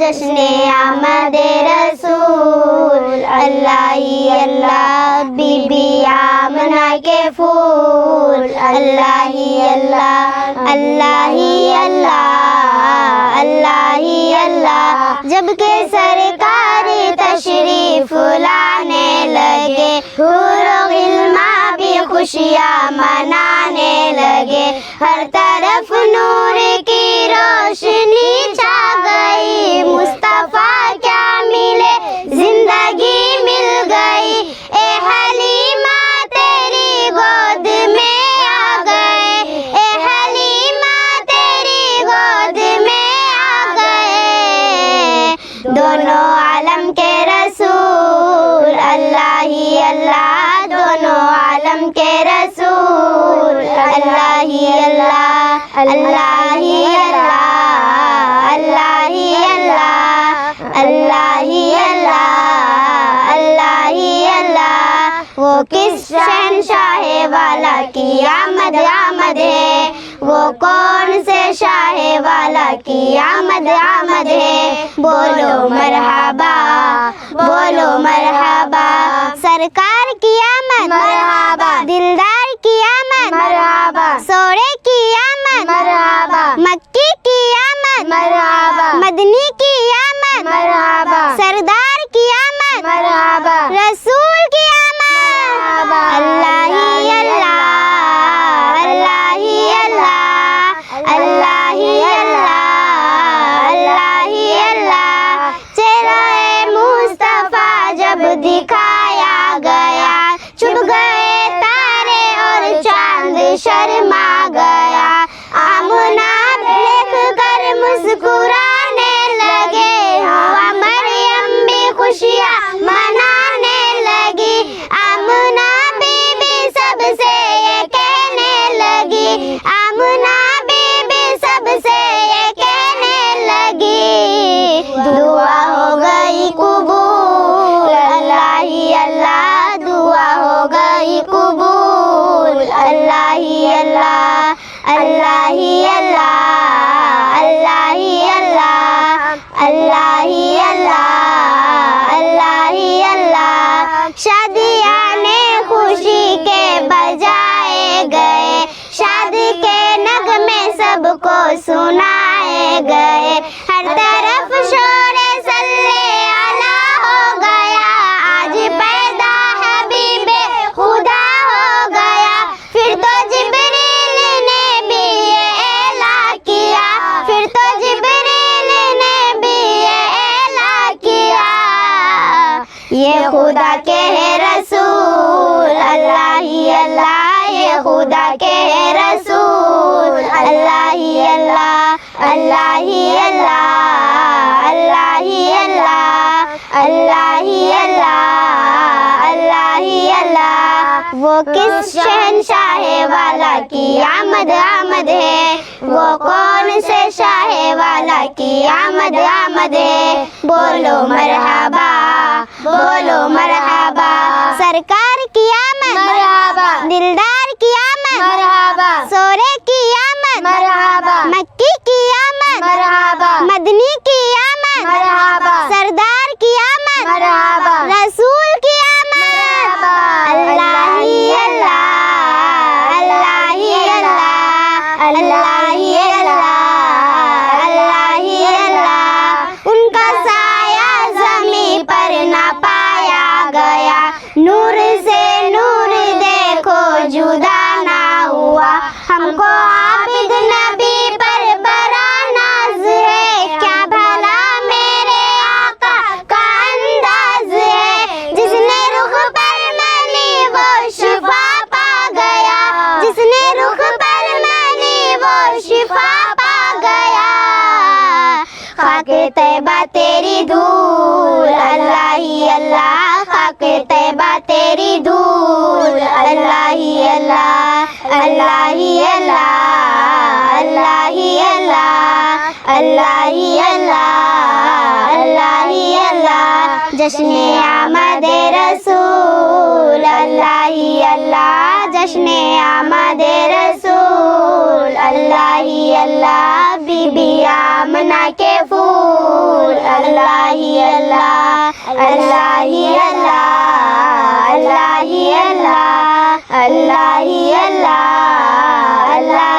जश्ने आमदे रसूल, अल्लाह ही अल्लाह बीबी आमना के फूल, अल्लाह ही अल्लाह, अल्लाह ही अल्लाह, अल्लाह ही अल्लाह। जब के सरकारी तशरीफ लाने लगे, हुर्र गिल्मा भी खुशियाँ मनाने लगे, हर तरफ नूर की रोशनी छा गई, मुस्तफा क्या मिले जिंदगी मिल गई, ए हलीमा तेरी गोद में आ गए, ए हलीमा तेरी गोद में आ गए, दोनों आलम के रसूल, अल्लाह ही अल्लाह, दोनों आलम के रसूल, अल्लाह ही अल्लाह, अल्लाह ही अल्लाह, अल्लाह ही अल्लाह, अल्लाह ही अल्लाह, अल्लाह ही अल्लाह। वो किस शहंशाह वाला की आमद आमद है, वो कौन से शाह वाला की आमद आमद है, बोलो मरहबा, बोलो मरहबा। सरकार की आमद मरहबा, दिलदार की आमद मरहबा, सोरे की आमद मरहबा, मक्की की आमद मरहबा, मदनी की आमद मरहबा, सरदार की आमद मरहबा, रसूल की आमद, अल्लाह ही अल्लाह, अल्लाह ही अल्लाह, अल्लाह ही अल्लाह, अल्लाह ही अल्लाह। चेहरा मुस्तफा जब दिखाया गया, छुप गए तारे और चांद शर्मा गया, आमना देख कर मुस्कुराने लगे, हवा मरियम भी खुशियाँ मनाने लगी, आमना बीबी सबसे ये कहने लगी, आमना बीबी सबसे ये कहने लगी, दुआ हो गई कबूल, अल्लाह ही अल्लाह, दुआ हो गई कबूल, अल्लाह ही अल्लाह, अल्लाह ही अल्लाह, अल्लाह ही अल्लाह, अल्लाह ही अल्लाह, अल्लाह ही अल्लाह। शादियाँ ने खुशी के बजाए गए, शादी के नगमे सबको सुनाए गए, हर तरफ शोरे सल्ले अला हो गया, आज पैदा हबीबे खुदा हो गया, फिर तो जिब्रील ने भी ये ऐला किया, फिर तो जिब्रील ने भी ये ऐला किया, ये खुदा के है रसूल, अल्लाह ही अल्लाह, ये खुदा के है रसूल, अल्लाह ही अल्लाह, अल्लाह ही अल्लाह, अल्लाह ही अल्लाह, अल्लाह ही अल्लाह, अल्लाह ही अल्लाह। वो किस शहंशाह वाला की आमद आमद है, वो कौन से शाह वाला की आमद आमद है, बोलो मरहबा, बोलो मरहबा। सरकार की आमद मरहबा, दिलदार की आमद मरहबा, सोरे की आमद मरहबा, मक्की की आमद मरहबा, मदनी की आमद मरहबा, सरदार की आमद मरहबा, रसूल की आमद, अल्लाह ही अल्लाह, अल्लाह ही अल्लाह, अल्लाह ही अल्लाह, अल्लाह ही अल्लाह। उनका साया ज़मीं पर ना पाया गया, नूर से नूर देखो जुदा ना हुआ, हमको आबिद नबी पर बड़ा नाज है, क्या भला मेरे आका का अंदाज है, जिसने रुख पर मली वो शिफा पा गया, जिसने रुख पर मली वो शिफा पा गया, खाके तैबा तेरी धूल, अल्लाह ही अल्लाह, खाके तैबा तेरी धूल, अल्लाह ही अल्लाह, अल्लाह ही अल्लाह, अल्लाह ही अल्लाह, अल्लाह ही अल्लाह, अल्लाह ही अल्लाह। जश्ने आमदे रसूल, अल्लाह ही अल्लाह, जश्ने आमदे रसूल, अल्लाह ही अल्लाह, बीबी आमना के फूल, अल्लाह ही अल्लाह, अल्लाह ही अल्लाह, अल्लाह ही अल्लाह, अल्लाह